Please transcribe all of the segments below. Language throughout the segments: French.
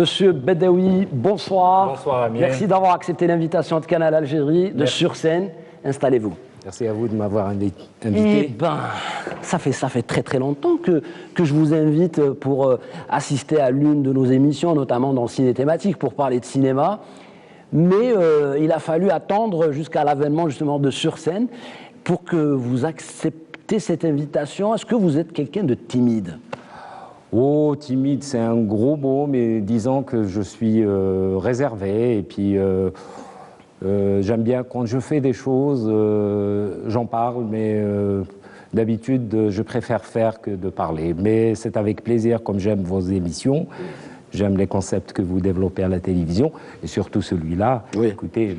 Monsieur Bedaoui, bonsoir. Bonsoir Amir. Merci d'avoir accepté l'invitation de Canal Algérie de Sur Scène. Installez-vous. Merci à vous de m'avoir invité. Eh ben, ça fait très très longtemps que je vous invite pour assister à l'une de nos émissions, notamment dans Ciné Thématique, pour parler de cinéma. Mais il a fallu attendre jusqu'à l'avènement justement de Sur Scène pour que vous acceptez cette invitation. Est-ce que vous êtes quelqu'un de timide ? Oh, timide, c'est un gros mot, mais disons que je suis réservé et puis j'aime bien quand je fais des choses, j'en parle, mais d'habitude, je préfère faire que de parler. Mais c'est avec plaisir, comme j'aime vos émissions. J'aime les concepts que vous développez à la télévision, et surtout celui-là, oui. Écoutez,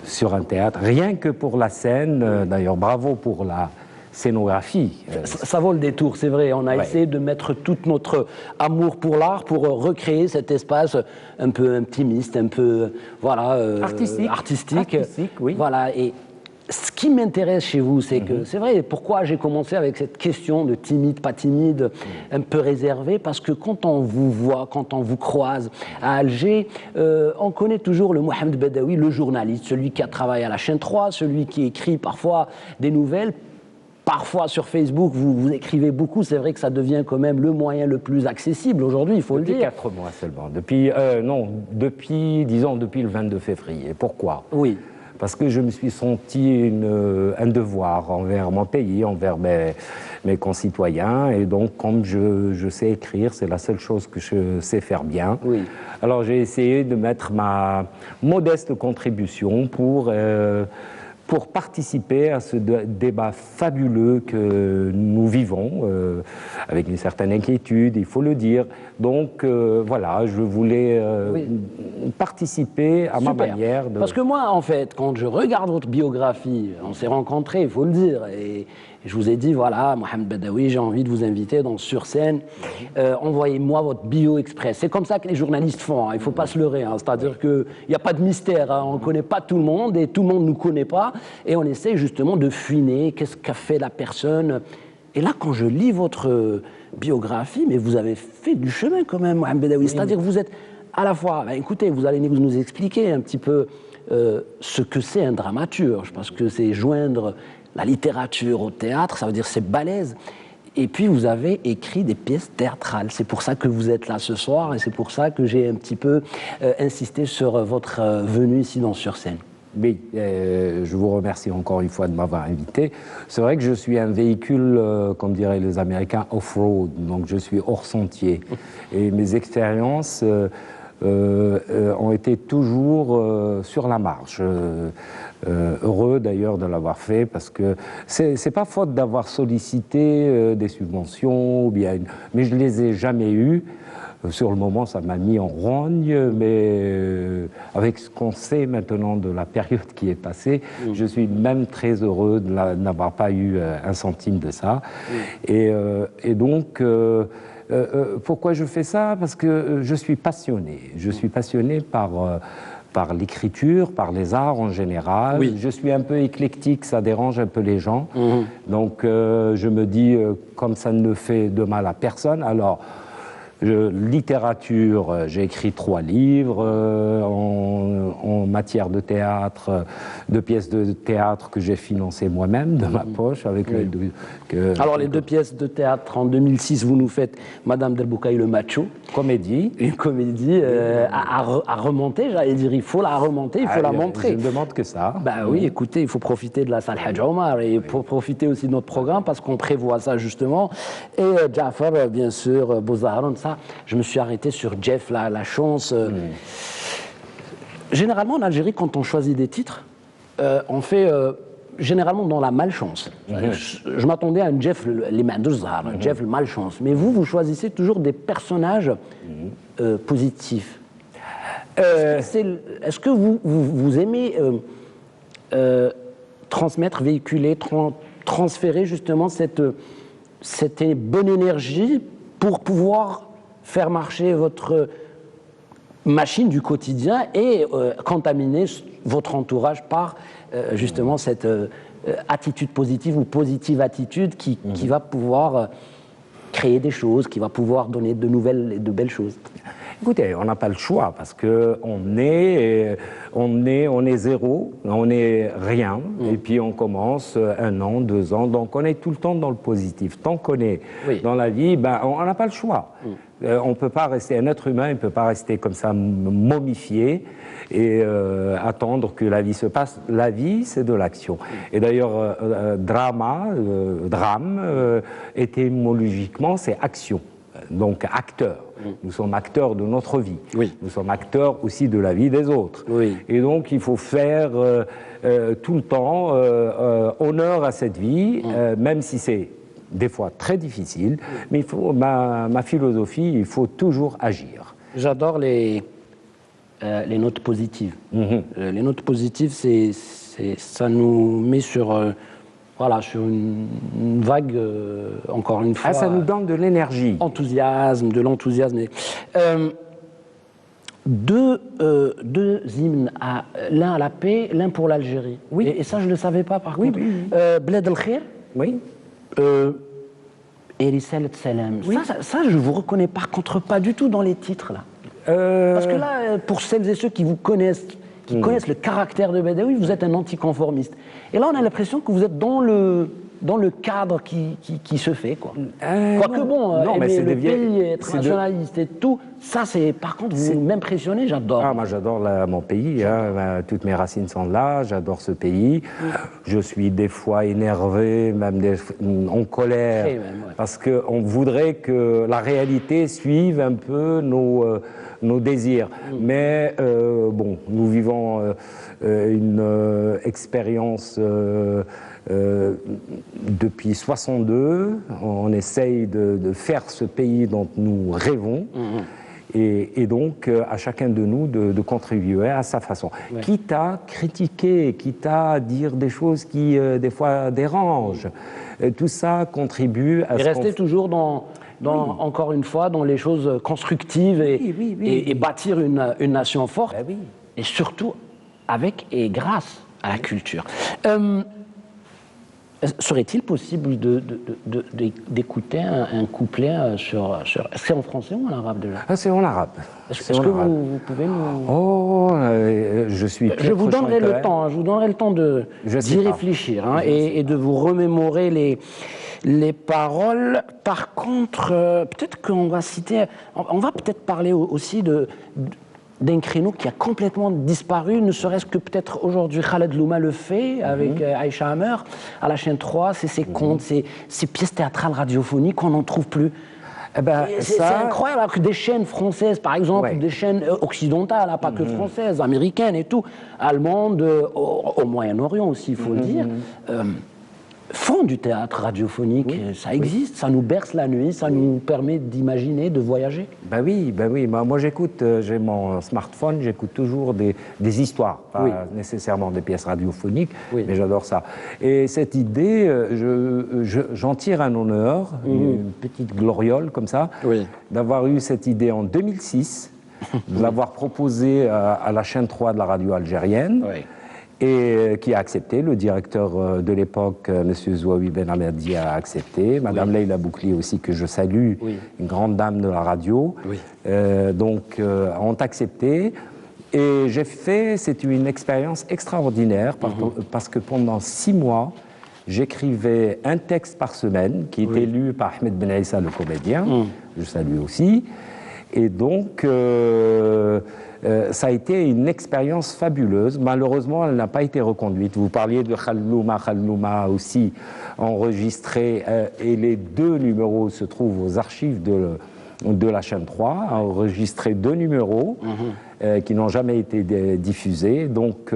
sur un théâtre, rien que pour la scène, d'ailleurs bravo pour la scénographie. Ça vaut le détour, c'est vrai. On a essayé de mettre tout notre amour pour l'art pour recréer cet espace un peu intimiste, un peu artistique. Oui. Voilà. Et ce qui m'intéresse chez vous, c'est que c'est vrai. Pourquoi j'ai commencé avec cette question de timide, pas timide, un peu réservé, parce que quand on vous voit, quand on vous croise à Alger, on connaît toujours le Mohamed Bedaoui, le journaliste, celui qui a travaillé à la chaîne 3, celui qui écrit parfois des nouvelles. Parfois sur Facebook, vous écrivez beaucoup, c'est vrai que ça devient quand même le moyen le plus accessible aujourd'hui, il faut le dire. Depuis 4 mois seulement, depuis le 22 février. Pourquoi ? Oui. Parce que je me suis senti un devoir envers mon pays, envers mes concitoyens, et donc comme je sais écrire, c'est la seule chose que je sais faire bien. Oui. Alors j'ai essayé de mettre ma modeste contribution pour participer à ce débat fabuleux que nous vivons, avec une certaine inquiétude, il faut le dire. Donc voilà, je voulais participer à ma manière. Parce que moi, en fait, quand je regarde votre biographie, on s'est rencontrés, il faut le dire, et je vous ai dit, voilà, Mohamed Bedaoui, j'ai envie de vous inviter dans Sur Scène, envoyez-moi votre bio express. C'est comme ça que les journalistes font, hein, il ne faut pas se leurrer, hein, c'est-à-dire qu'il n'y a pas de mystère, hein, on ne connaît pas tout le monde et tout le monde ne nous connaît pas, et on essaie justement de fouiner, qu'est-ce qu'a fait la personne. Et là, quand je lis votre biographie, mais vous avez fait du chemin quand même, Mohamed Bedaoui, c'est-à-dire que vous êtes à la fois, écoutez, vous allez nous expliquer un petit peu ce que c'est un dramaturge, parce que c'est joindre la littérature au théâtre, ça veut dire c'est balèze. Et puis vous avez écrit des pièces théâtrales, c'est pour ça que vous êtes là ce soir, et c'est pour ça que j'ai un petit peu insisté sur votre venue ici dans Sur Scène. Oui, je vous remercie encore une fois de m'avoir invité. C'est vrai que je suis un véhicule, comme diraient les Américains, off-road, donc je suis hors sentier. Et mes expériences ont été toujours sur la marche. Heureux d'ailleurs de l'avoir fait, parce que c'est pas faute d'avoir sollicité des subventions, ou bien, mais je les ai jamais eues. Sur le moment, ça m'a mis en rogne, mais avec ce qu'on sait maintenant de la période qui est passée, je suis même très heureux de n'avoir pas eu un centime de ça. Et donc, pourquoi je fais ça ? Parce que je suis passionné. Je suis passionné par l'écriture, par les arts en général. Oui. Je suis un peu éclectique, ça dérange un peu les gens. Donc, je me dis, comme ça ne fait de mal à personne, alors... littérature, j'ai écrit 3 livres en matière de théâtre, 2 pièces de théâtre que j'ai financées moi-même de ma poche avec Alors les 2 pièces de théâtre en 2006, vous nous faites Madame Del Boucaï le macho, comédie, une comédie à remonter, j'allais dire, il faut la remonter, il faut la montrer. Je ne demande que ça. Oui, écoutez, il faut profiter de la salle Hadj Omar et pour profiter aussi de notre programme parce qu'on prévoit ça justement. Et Jafar, bien sûr, Bouzaharon, ça. Je me suis arrêté sur Jeff, la chance. Généralement, en Algérie, quand on choisit des titres, on fait généralement dans la malchance. Je m'attendais à un Jeff, les Mandourzahar, Jeff, le malchance. Mais vous choisissez toujours des personnages positifs. Est-ce que vous aimez transmettre, véhiculer, transférer justement cette bonne énergie pour pouvoir faire marcher votre machine du quotidien et contaminer votre entourage par justement cette attitude positive ou positive attitude qui va pouvoir créer des choses, qui va pouvoir donner de nouvelles et de belles choses. Écoutez, on n'a pas le choix parce que on est zéro, on est rien, et puis on commence 1 an, 2 ans, donc on est tout le temps dans le positif. Tant qu'on est dans la vie, ben, on n'a pas le choix. On ne peut pas rester, un être humain, il ne peut pas rester comme ça momifié et attendre que la vie se passe. La vie, c'est de l'action. Et d'ailleurs, drame, étymologiquement, c'est action. Donc acteur. Nous sommes acteurs de notre vie. Nous sommes acteurs aussi de la vie des autres. Et donc il faut faire tout le temps honneur à cette vie, même si c'est des fois très difficile. Mais il faut, ma philosophie, il faut toujours agir. J'adore les notes positives. Les notes positives, ça nous met sur... Voilà, sur une vague, encore une fois... Ah, ça nous donne de l'énergie. De l'enthousiasme. Deux hymnes, l'un à la paix, l'un pour l'Algérie. Et ça, je ne le savais pas, par contre. Bled el-Khir. Et Rissalat Salam. Ça, je ne vous reconnais par contre pas du tout dans les titres, là. Parce que là, pour celles et ceux qui vous connaissent, connaissent le caractère de Badawi, vous êtes un anticonformiste. Et là, on a l'impression que vous êtes dans le cadre qui se fait, quoi. Quoique bon, aimer le pays, être nationaliste et tout, ça, c'est, par contre, vous m'impressionnez, j'adore. Ah, moi, j'adore mon pays, hein, toutes mes racines sont là, j'adore ce pays. Je suis des fois énervé, même en colère, parce qu'on voudrait que la réalité suive un peu nos désirs. Mais bon, nous vivons une expérience depuis 62. On essaye de faire ce pays dont nous rêvons. Et donc, à chacun de nous de contribuer à sa façon. Quitte à critiquer, quitte à dire des choses qui, des fois, dérangent. Tout ça contribue à... Et rester toujours encore une fois, dans les choses constructives et bâtir une nation forte. Et surtout, avec et grâce à la culture. Serait-il possible d'écouter un couplet sur... Est-ce que c'est en français ou en arabe déjà? C'est en arabe. Est-ce que vous pouvez nous... Oh, je suis Je vous donnerai le temps, d'y réfléchir et de vous remémorer les paroles. Par contre, peut-être qu'on va citer... On va peut-être parler aussi d'un créneau qui a complètement disparu, ne serait-ce que peut-être aujourd'hui Khaled Louma le fait avec Aïcha Hammer à la chaîne 3, c'est ses contes, ces pièces théâtrales radiophoniques qu'on n'en trouve plus. C'est incroyable, alors que des chaînes françaises, par exemple, des chaînes occidentales, pas que françaises, américaines et tout, allemandes, au Moyen-Orient aussi, il faut le dire, font du théâtre radiophonique. Ça existe, ça nous berce la nuit, ça nous permet d'imaginer, de voyager. Oui. Moi, j'écoute, j'ai mon smartphone, j'écoute toujours des histoires, pas nécessairement des pièces radiophoniques, mais j'adore ça. Et cette idée, j'en tire un honneur, une petite gloriole comme ça, d'avoir eu cette idée en 2006, de l'avoir proposée à la chaîne 3 de la radio algérienne. Et qui a accepté. Le directeur de l'époque, M. Zouaoui Ben Amadi, a accepté. Madame Leïla Boukli aussi, que je salue, une grande dame de la radio. Donc, ont accepté. Et j'ai fait, c'est une expérience extraordinaire, parce que pendant 6 mois, j'écrivais un texte par semaine, qui était lu par Ahmed Ben Issa, le comédien. Je salue aussi. Et donc... ça a été une expérience fabuleuse. Malheureusement, elle n'a pas été reconduite. Vous parliez de Khallouma aussi enregistré, et les 2 numéros se trouvent aux archives de la chaîne 3, a enregistré 2 numéros qui n'ont jamais été diffusés. Donc,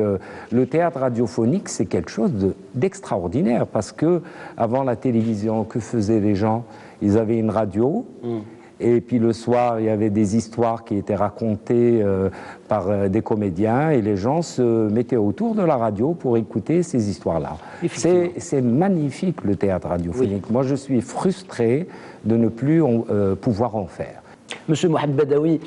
le théâtre radiophonique, c'est quelque chose d'extraordinaire, parce que avant la télévision, que faisaient les gens? Ils avaient une radio. Et puis le soir, il y avait des histoires qui étaient racontées par des comédiens, et les gens se mettaient autour de la radio pour écouter ces histoires-là. C'est magnifique, le théâtre radiophonique. Moi, je suis frustré de ne plus pouvoir en faire. Monsieur Mohamed Badawi,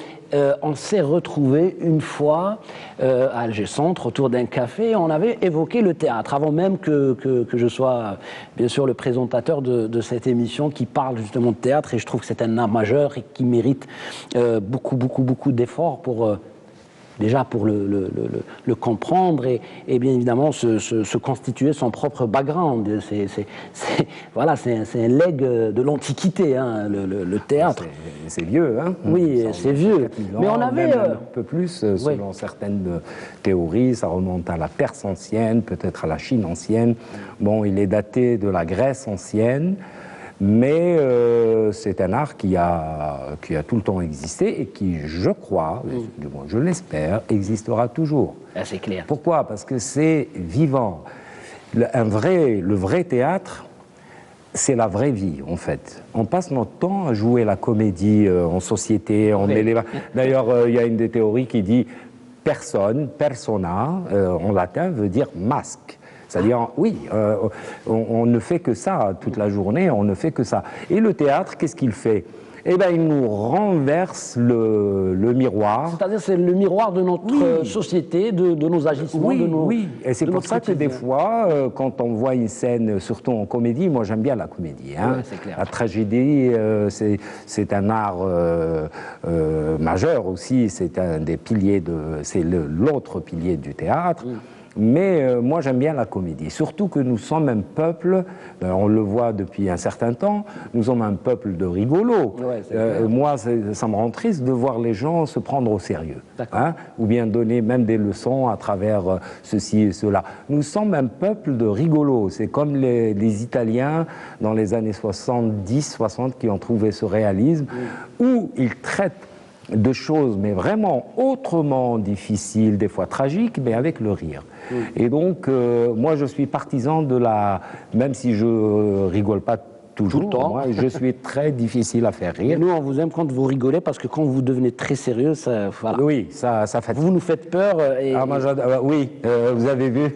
on s'est retrouvé une fois à Alger Centre autour d'un café. On avait évoqué le théâtre avant même que je sois bien sûr le présentateur de cette émission qui parle justement de théâtre. Et je trouve que c'est un art majeur et qui mérite beaucoup d'efforts pour déjà pour le comprendre et bien évidemment se constituer son propre background. Voilà, c'est un legs de l'Antiquité, hein, le théâtre. C'est vieux, hein. Oui, c'est vieux. Mais on avait un peu plus, selon certaines théories, ça remonte à la Perse ancienne, peut-être à la Chine ancienne. Bon, il est daté de la Grèce ancienne. Mais c'est un art qui a tout le temps existé et qui, je crois, du moins je l'espère, existera toujours. Ah, c'est clair. Pourquoi? Parce que c'est vivant. Le vrai théâtre, c'est la vraie vie, en fait. On passe notre temps à jouer la comédie en société. D'ailleurs, il y a une des théories qui dit personne, persona, en latin, veut dire masque. C'est-à-dire, oui, on ne fait que ça toute la journée, on ne fait que ça. Et le théâtre, qu'est-ce qu'il fait? Eh bien, il nous renverse le miroir. C'est-à-dire, c'est le miroir de notre société, de nos agissements, oui, de nos... Oui, et c'est pour ça que des fois, quand on voit une scène, surtout en comédie, moi j'aime bien la comédie. Hein. Ouais, c'est clair. La tragédie, c'est un art majeur aussi, c'est un des piliers c'est l'autre pilier du théâtre. Mais moi, j'aime bien la comédie. Surtout que nous sommes un peuple, on le voit depuis un certain temps, nous sommes un peuple de rigolos. Ouais, moi, ça me rend triste de voir les gens se prendre au sérieux. Hein, ou bien donner même des leçons à travers ceci et cela. Nous sommes un peuple de rigolos. C'est comme les Italiens dans les années 70-60 qui ont trouvé ce réalisme, où ils traitent de choses, mais vraiment autrement difficiles, des fois tragiques, mais avec le rire. Et donc, moi, je suis partisan de même si je rigole pas toujours, tout le temps. Moi, je suis très difficile à faire rire. Nous, on vous aime quand vous rigolez, parce que quand vous devenez très sérieux, ça... Voilà. Oui, ça fatigue. Vous nous faites peur oui, vous avez vu.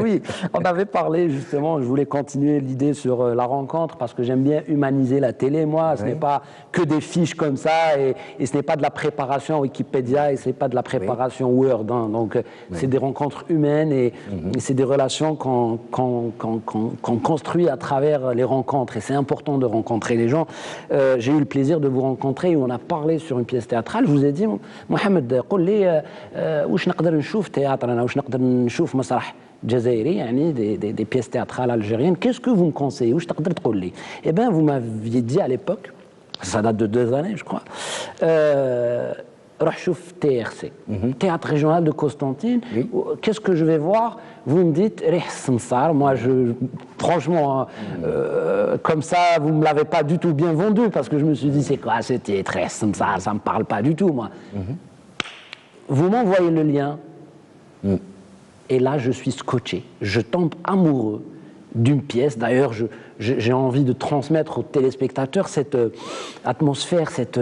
Oui, on avait parlé, justement, je voulais continuer l'idée sur la rencontre, parce que j'aime bien humaniser la télé, moi. Ce n'est pas que des fiches comme ça, et ce n'est pas de la préparation Wikipédia, et ce n'est pas de la préparation Word. Hein. Donc, c'est des rencontres humaines, et c'est des relations qu'on construit à travers les rencontres, et c'est important de rencontrer les gens. J'ai eu le plaisir de vous rencontrer, où on a parlé sur une pièce théâtrale. Je vous ai dit, Mohamed, قل لي واش نقدر نشوف تhéâtre أنا واش نقدر نشوف مسرح جزائري يعني des pièces théâtrales algériennes. Qu'est-ce que vous me conseillez? واش تقدر تقول لي? Eh bien, vous m'aviez dit à l'époque, ça date de 2 années, je crois, روح شوف TRC, Théâtre Régional de Constantine. Qu'est-ce que je vais voir? Vous me dites Rih Samsar. Moi, franchement, comme ça, vous ne me l'avez pas du tout bien vendu, parce que je me suis dit, c'est quoi ce titre, Rih Samsar? Ça ne me parle pas du tout, moi. Vous m'envoyez le lien, et là, je suis scotché. Je tombe amoureux d'une pièce. D'ailleurs, j'ai envie de transmettre aux téléspectateurs cette atmosphère, cette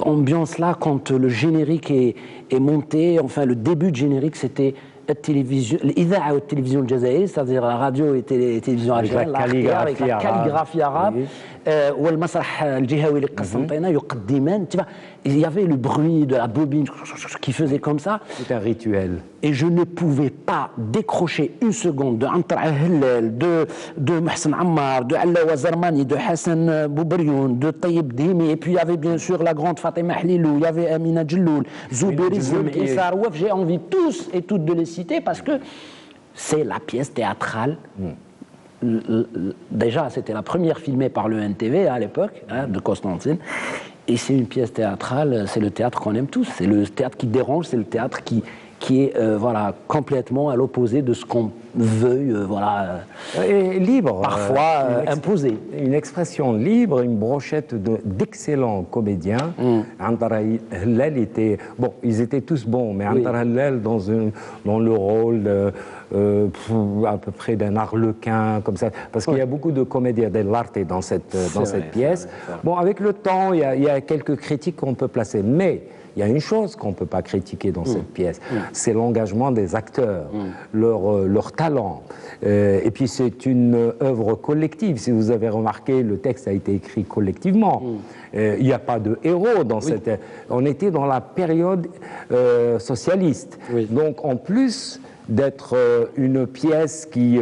ambiance-là, quand le générique est monté. Enfin, le début de générique, c'était l'Ida'a ou télévision jazaïre, c'est-à-dire la radio et télévision algérienne, avec la calligraphie arabe. والمسرح الجهوي لقسنطينة يقدمان. Il y avait le bruit de la bobine qui faisait comme ça. C'est un rituel. Et je ne pouvais pas décrocher une seconde de Antar Hillel, de Mohsen Ammar, de Allawa Zarmani, de Hassan Boubrioun, de Tayyib Dhimi. Et puis il y avait bien sûr la grande Fatima Hlilou, il y avait Amina Djelloul, Zouberi Zim, Issa Rouaf. J'ai envie tous et toutes de les citer, parce que c'est la pièce théâtrale. Déjà, c'était la première filmée par le NTV à l'époque, de Constantine. Et c'est une pièce théâtrale, c'est le théâtre qu'on aime tous. C'est le théâtre qui dérange, c'est le théâtre qui est complètement à l'opposé de ce qu'on veuille, et libre, parfois imposé. Une expression libre, une brochette d'excellents comédiens. Antar Hillel était... Bon, ils étaient tous bons, mais Antar Hillel dans le rôle à peu près d'un arlequin, comme ça, parce qu'il y a beaucoup de comédia dell'arte dans cette pièce. Bon, avec le temps, il y a quelques critiques qu'on peut placer, mais il y a une chose qu'on ne peut pas critiquer dans cette pièce, c'est l'engagement des acteurs, leur talent. Et puis c'est une œuvre collective. Si vous avez remarqué, le texte a été écrit collectivement. Il n'y a pas de héros dans cette... On était dans la période socialiste. Donc en plus d'être une pièce qui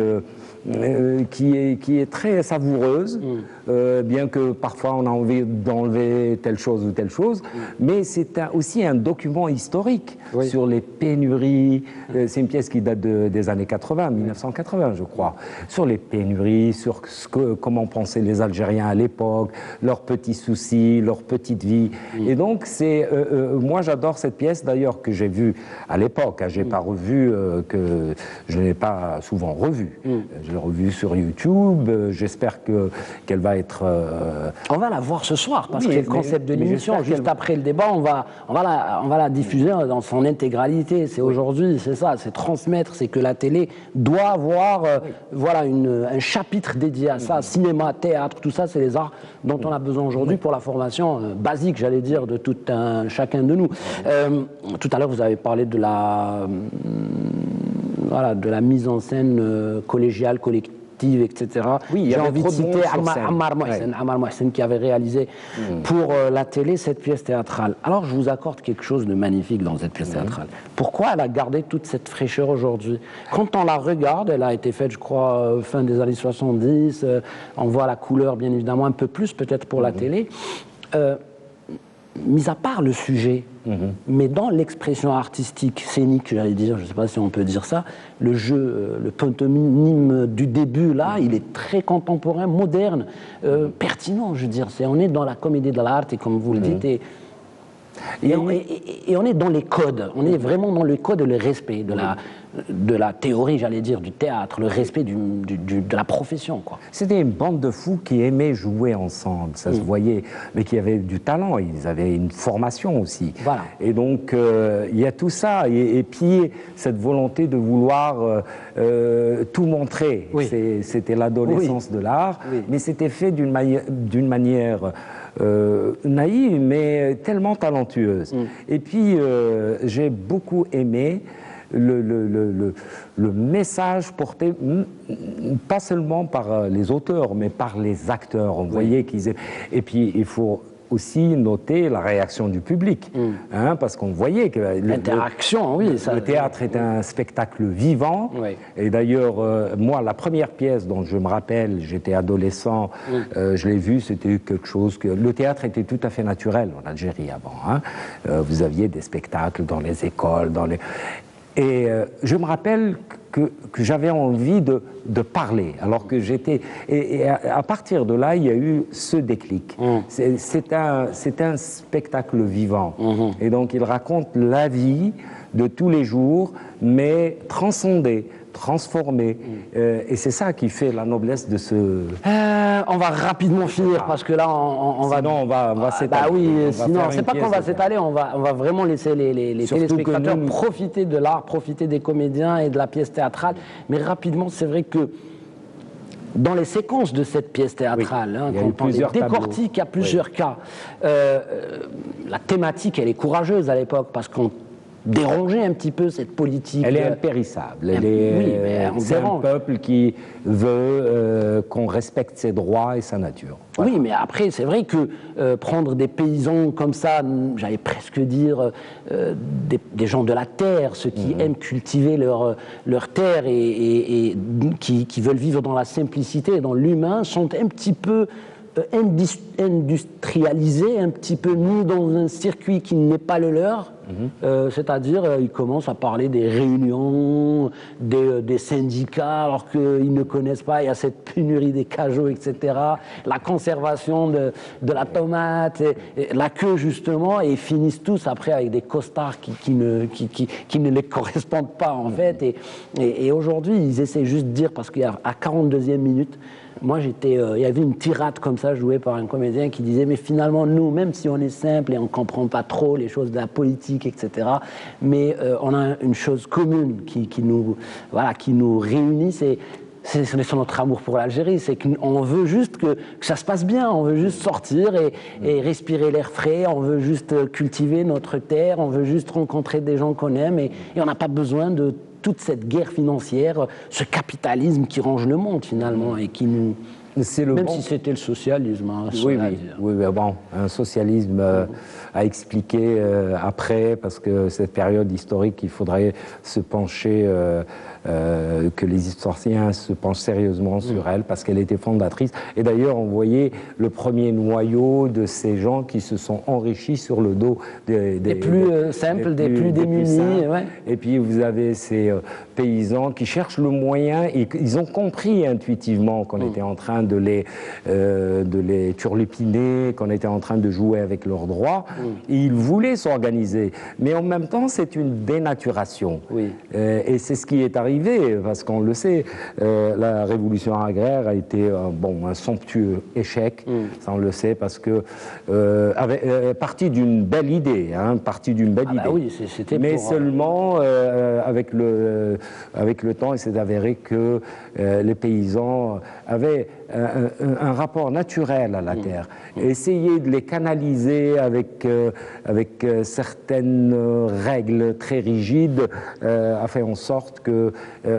est très savoureuse, bien que parfois on a envie d'enlever telle chose ou telle chose, mais c'est aussi un document historique sur les pénuries. C'est une pièce qui date des années 80, 1980 je crois, sur les pénuries, sur comment pensaient les Algériens à l'époque, leurs petits soucis, leur petite vie. Et donc moi j'adore cette pièce d'ailleurs que j'ai vue à l'époque, j'ai pas revu, que je n'ai pas souvent revu. Je l'ai revue sur YouTube, j'espère qu'elle va être... On va la voir ce soir, parce que c'est le concept de l'émission. Juste après le débat, on va la diffuser dans son intégralité. C'est aujourd'hui, c'est ça, c'est transmettre, c'est que la télé doit avoir voilà, un chapitre dédié à ça, cinéma, théâtre, tout ça, c'est les arts dont on a besoin aujourd'hui pour la formation basique, j'allais dire, de tout chacun de nous. Tout à l'heure, vous avez parlé de la mise en scène collégiale, collective, etc. Oui, j'ai envie de citer Ammar Mohsen qui avait réalisé pour la télé cette pièce théâtrale. Alors je vous accorde quelque chose de magnifique dans cette pièce théâtrale. Pourquoi elle a gardé toute cette fraîcheur aujourd'hui? Quand on la regarde, elle a été faite, je crois, fin des années 70, on voit la couleur bien évidemment un peu plus peut-être pour la télé. Mis à part le sujet, mais dans l'expression artistique, scénique, j'allais dire, je ne sais pas si on peut dire ça, le jeu, le pantomime du début, là, il est très contemporain, moderne, pertinent, je veux dire. On est dans la comédie de l'art, et comme vous le dites, et on est dans les codes, on est vraiment dans le code, le respect de la théorie, j'allais dire, du théâtre, le respect de la profession, quoi. C'était une bande de fous qui aimaient jouer ensemble, ça se voyait, mais qui avaient du talent, ils avaient une formation aussi. Voilà. Et donc, il y a tout ça, et puis cette volonté de vouloir tout montrer. C'était l'adolescence de l'art, mais c'était fait d'une manière naïve, mais tellement talentueuse. Et puis, j'ai beaucoup aimé le message porté, pas seulement par les auteurs, mais par les acteurs. On voyait qu'ils... Et puis, il faut aussi noter la réaction du public, parce qu'on voyait que... L'interaction, oui. Le théâtre est un spectacle vivant, et d'ailleurs, moi, la première pièce dont je me rappelle, j'étais adolescent, je l'ai vue, c'était quelque chose que... Le théâtre était tout à fait naturel en Algérie avant. Vous aviez des spectacles dans les écoles, Et je me rappelle que j'avais envie de parler, alors que j'étais... Et à partir de là, il y a eu ce déclic. C'est un spectacle vivant. Et donc, il raconte la vie de tous les jours, mais transcendée, transformée. Et c'est ça qui fait la noblesse de ce... on va rapidement finir parce que là, sinon, on va s'étaler. Bah oui, sinon, c'est pas qu'on va s'étaler, on va vraiment laisser les téléspectateurs profiter de l'art, profiter des comédiens et de la pièce théâtrale. Mais rapidement, c'est vrai que dans les séquences de cette pièce théâtrale, quand on les décortique, il y a plusieurs cas. La thématique, elle est courageuse à l'époque parce qu'on déranger un petit peu cette politique. Elle est impérissable. C'est un peuple qui veut qu'on respecte ses droits et sa nature. Voilà. Oui, mais après, c'est vrai que prendre des paysans comme ça, j'allais presque dire des gens de la terre, ceux qui aiment cultiver leur terre et qui veulent vivre dans la simplicité, dans l'humain, sont un petit peu industrialisés, un petit peu mis dans un circuit qui n'est pas le leur. C'est-à-dire, ils commencent à parler des réunions, des syndicats, alors qu'ils ne connaissent pas, il y a cette pénurie des cajots, etc. La conservation de la tomate, et la queue, justement, et ils finissent tous après avec des costards qui ne les correspondent pas, en fait. Et aujourd'hui, ils essaient juste de dire, parce qu'à 42e minute, moi, il y avait une tirade comme ça jouée par un comédien qui disait, mais finalement, nous, même si on est simple et on ne comprend pas trop les choses de la politique, etc., mais on a une chose commune qui nous réunit, c'est c'est notre amour pour l'Algérie, c'est qu'on veut juste que ça se passe bien, on veut juste sortir et respirer l'air frais, on veut juste cultiver notre terre, on veut juste rencontrer des gens qu'on aime et on n'a pas besoin de toute cette guerre financière, ce capitalisme qui range le monde finalement et qui nous... Même si c'était le socialisme, hein, oui, mais bon, un socialisme à expliquer après, parce que cette période historique, il faudrait se pencher, que les historiens se penchent sérieusement sur elle, parce qu'elle était fondatrice. Et d'ailleurs, on voyait le premier noyau de ces gens qui se sont enrichis sur le dos des plus simples, des plus démunis. Ouais. Et puis vous avez ces paysans qui cherchent le moyen, et ils ont compris intuitivement qu'on était en train de les turlupiner, qu'on était en train de jouer avec leurs droits. Et ils voulaient s'organiser. Mais en même temps, c'est une dénaturation. Oui. Et c'est ce qui est arrivé, parce qu'on le sait, la révolution agraire a été un somptueux échec. Ça, on le sait, parce que parti d'une belle idée, parti d'une belle idée. Bah oui, c'était mais seulement avec le temps, il s'est avéré que les paysans avaient un rapport naturel à la terre. Essayer de les canaliser avec certaines règles très rigides a fait en sorte que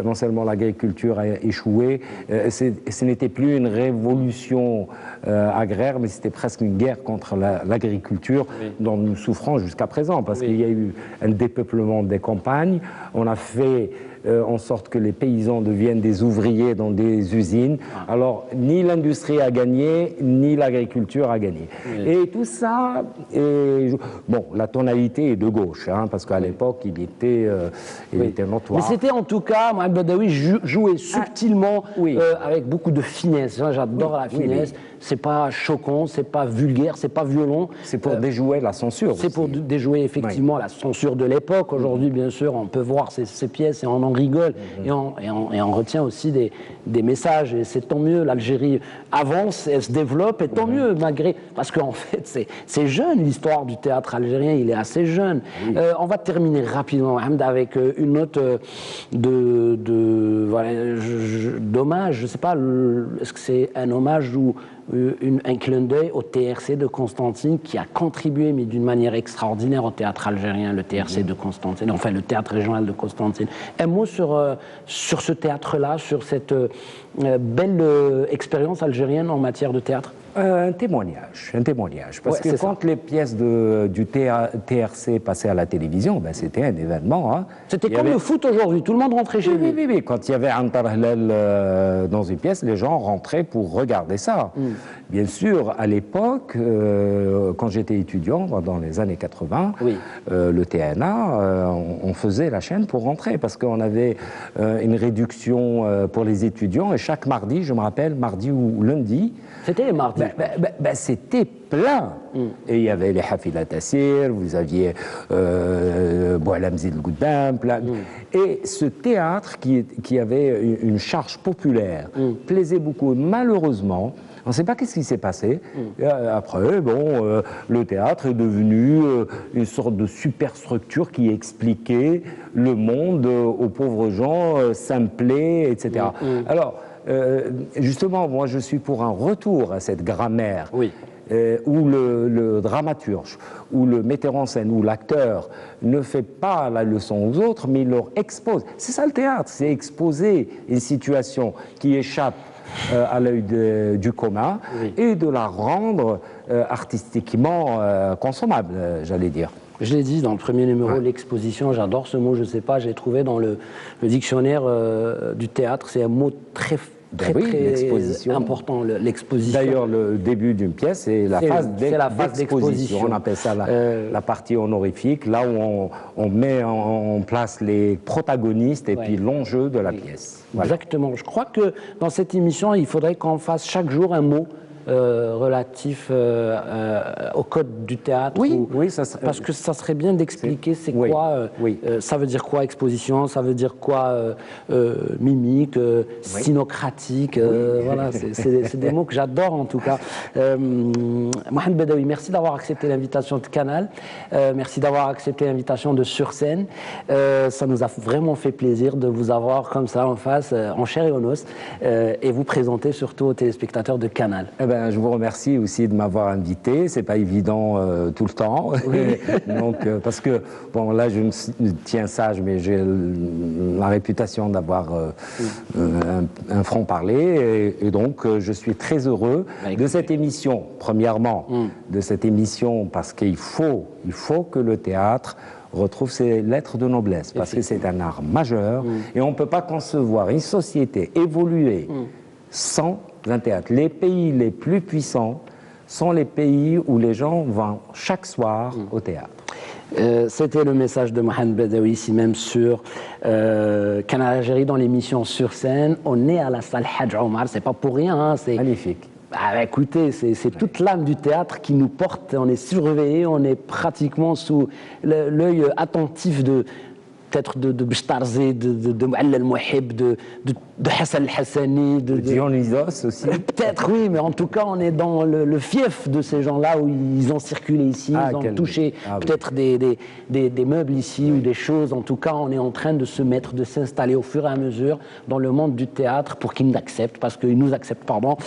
non seulement l'agriculture a échoué, ce n'était plus une révolution agraire, mais c'était presque une guerre contre l'agriculture dont nous souffrons jusqu'à présent, parce qu'il y a eu un dépeuplement des campagnes, on a fait en sorte que les paysans deviennent des ouvriers dans des usines. Alors, ni l'industrie a gagné, ni l'agriculture a gagné. Et tout ça, la tonalité est de gauche, parce qu'à l'époque, il était notoire. Mais c'était en tout cas, Mohamed Badawi jouait subtilement, avec beaucoup de finesse. J'adore la finesse. C'est pas choquant, c'est pas vulgaire, c'est pas violent. C'est pour déjouer la censure. C'est pour déjouer effectivement la censure de l'époque. Aujourd'hui, bien sûr, on peut voir ces pièces et on en rigole et on retient aussi des messages. Et c'est tant mieux. L'Algérie avance, elle se développe et tant mieux malgré parce qu'en fait c'est jeune l'histoire du théâtre algérien. Il est assez jeune. On va terminer rapidement, Mohamed, avec une note d'hommage. Je sais pas, est-ce que c'est un hommage ou un clin d'œil au TRC de Constantine qui a contribué, mais d'une manière extraordinaire, au théâtre algérien, le TRC de Constantine, enfin le théâtre régional de Constantine. Un mot sur ce théâtre-là, sur cette belle expérience algérienne en matière de théâtre. Un témoignage, parce que quand les pièces du TRC passaient à la télévision, c'était un événement. C'était comme le foot aujourd'hui, tout le monde rentrait chez lui. Oui, quand il y avait Antar Hlal dans une pièce, les gens rentraient pour regarder ça. Bien sûr, à l'époque, quand j'étais étudiant, dans les années 80, le TNA, on faisait la chaîne pour rentrer, parce qu'on avait une réduction pour les étudiants, et chaque mardi, je me rappelle, mardi ou lundi, c'était mardi. C'était plein. Et il y avait les Hafila Tassir, vous aviez Boualamzid Gouddam, plein. Et ce théâtre qui avait une charge populaire plaisait beaucoup. Malheureusement, on ne sait pas qu'est-ce qui s'est passé. Après, le théâtre est devenu une sorte de superstructure qui expliquait le monde aux pauvres gens, simplés, etc. Alors, justement, moi, je suis pour un retour à cette grammaire où le dramaturge, où le metteur en scène, où l'acteur ne fait pas la leçon aux autres, mais il leur expose. C'est ça le théâtre, c'est exposer une situation qui échappe à l'œil du commun et de la rendre artistiquement consommable, j'allais dire. Je l'ai dit dans le premier numéro, l'exposition, j'adore ce mot, je ne sais pas, j'ai trouvé dans le dictionnaire du théâtre, c'est un mot très important, l'exposition. D'ailleurs, le début d'une pièce, c'est la phase d'exposition. On appelle ça la partie honorifique, là où on met en place les protagonistes et puis l'enjeu de la pièce. Exactement. Je crois que dans cette émission, il faudrait qu'on fasse chaque jour un mot relatif au code du théâtre? Oui, ou, oui, parce que ça serait bien d'expliquer c'est oui, quoi, oui. ça veut dire quoi exposition, ça veut dire quoi mimique, synocratique, voilà, c'est des mots que j'adore en tout cas. Mohamed Badaoui, merci d'avoir accepté l'invitation de Canal, merci d'avoir accepté l'invitation de Sur Scène. Ça nous a vraiment fait plaisir de vous avoir comme ça en face, en chair et en os, et vous présenter surtout aux téléspectateurs de Canal. Eh ben, je vous remercie aussi de m'avoir invité. C'est pas évident tout le temps. Oui. Donc, parce que, bon, là, je me tiens sage, mais j'ai la réputation d'avoir un franc-parler. Et donc, je suis très heureux de cette émission. Premièrement, de cette émission, parce qu'il faut que le théâtre retrouve ses lettres de noblesse, parce que c'est un art majeur et on ne peut pas concevoir une société évoluer sans un théâtre. Les pays les plus puissants sont les pays où les gens vont chaque soir au théâtre. C'était le message de Mohamed Badaoui ici même sur Canal Algérie dans l'émission Sur Scène. On est à la salle Hadj Omar, c'est pas pour rien. Hein, c'est magnifique. Ah, écoutez, c'est toute l'âme du théâtre qui nous porte, on est surveillé, on est pratiquement sous l'œil attentif de peut-être de Bchtarzé, de Moualla El-Mouhib, de Hassan El-Hassani, de Dionysos aussi. Peut-être oui, mais en tout cas on est dans le fief de ces gens-là où ils ont circulé ici, ils ont touché peut-être des meubles ici ou des choses. En tout cas, on est en train de se mettre, de s'installer au fur et à mesure dans le monde du théâtre pour qu'ils nous acceptent, parce qu'ils nous acceptent, pardon.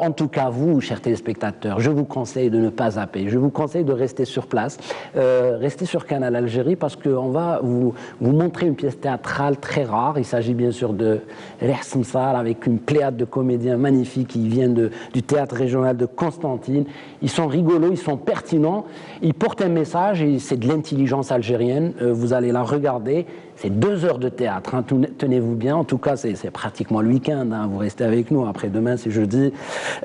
En tout cas, vous, chers téléspectateurs, je vous conseille de ne pas zapper. Je vous conseille de rester sur place, rester sur Canal Algérie, parce qu'on va vous montrer une pièce théâtrale très rare. Il s'agit bien sûr de Rih Samsar, avec une pléiade de comédiens magnifiques qui viennent du théâtre régional de Constantine. Ils sont rigolos, ils sont pertinents, ils portent un message et c'est de l'intelligence algérienne. Vous allez la regarder. C'est 2 heures de théâtre, hein. Tenez-vous bien. En tout cas, c'est pratiquement le week-end. Hein. Vous restez avec nous. Après, demain, c'est jeudi.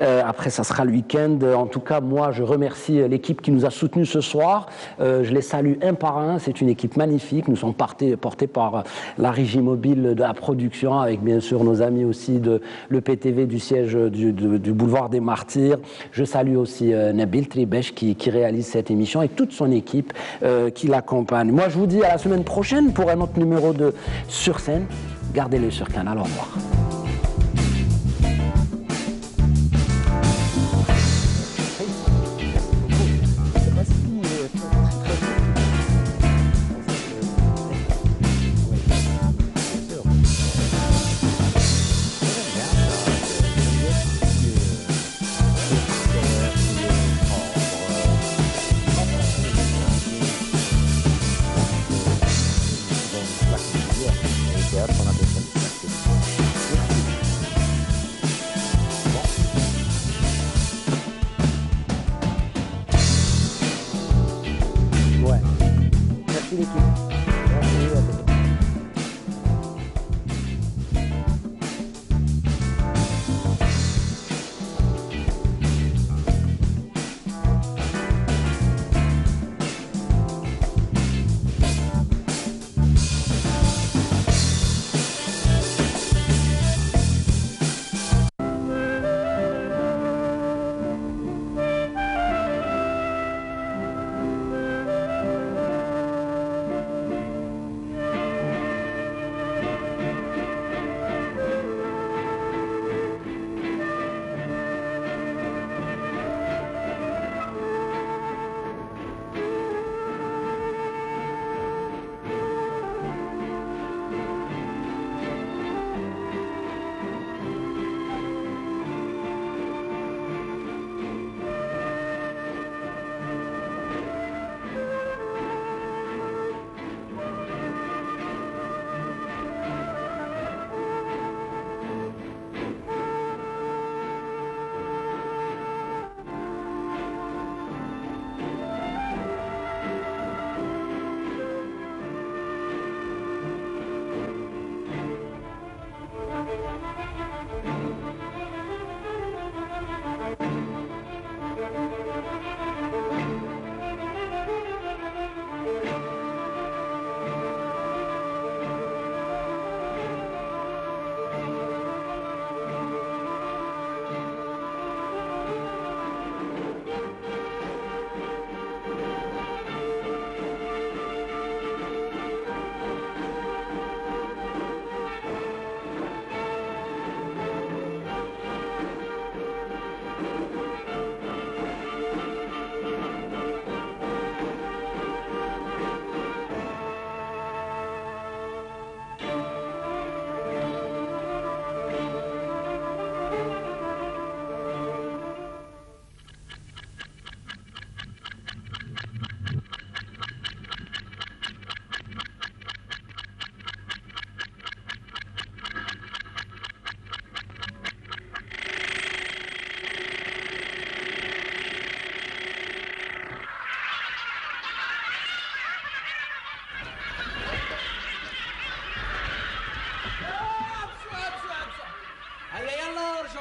Après, ça sera le week-end. En tout cas, moi, je remercie l'équipe qui nous a soutenus ce soir. Je les salue un par un. C'est une équipe magnifique. Nous sommes portés par la régie mobile de la production, avec bien sûr nos amis aussi de l'EPTV du siège du boulevard des Martyrs. Je salue aussi Nabil Tribesh qui réalise cette émission et toute son équipe qui l'accompagne. Moi, je vous dis à la semaine prochaine pour un autre numéro de Sur Scène. Gardez-le sur Canal. Au revoir.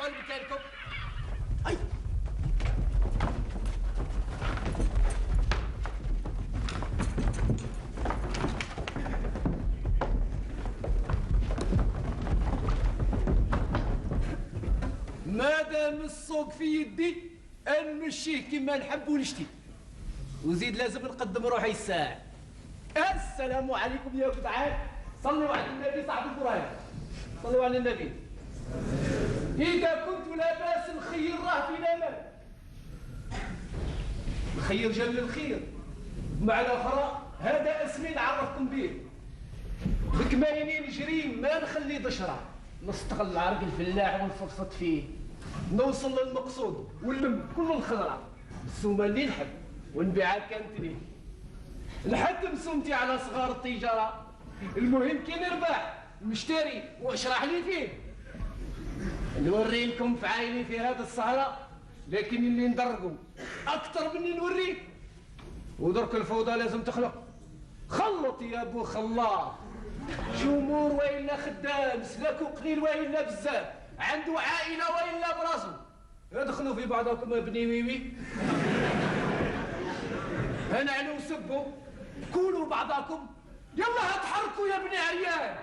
رجعوا لمكانكم. اي مادام السوق في يدي نمشيه كما نحب ونشتي، وزيد لازم نقدم روحي الساعة. السلام عليكم يا جدعان، صلوا على النبي صاحب القرآن، صلوا على النبي. إذا كنت لاباس الخير راه في الأمان، الخير جل الخير. مع الأخرى هذا اسمي نعرفكم به، بكماينين جريم ما نخلي دشرة، نستغل عرق الفلاح ونفضفض فيه، نوصل للمقصود ونلم كل الخضرة السومة اللي نحب ونبيعها كانتني، نحدم سمتي على صغار التجارة، المهم كي نربح نشتري واشرح لي فيه، نوري لكم في عيني في هذه السهرة، لكن اللي ندرقوا أكثر مني نوريه. ودرك الفوضى لازم تخلق، خلط يا ابو خلاط، جمهور وإلا خدام، سلاكو قليل وإلا بزاف، عنده عائلة وإلا براسو، ادخلوا في بعضكم ابني ويوي، هنعلوا وسبوا، كونوا بعضكم، يلا اتحركوا يا ابن عيال.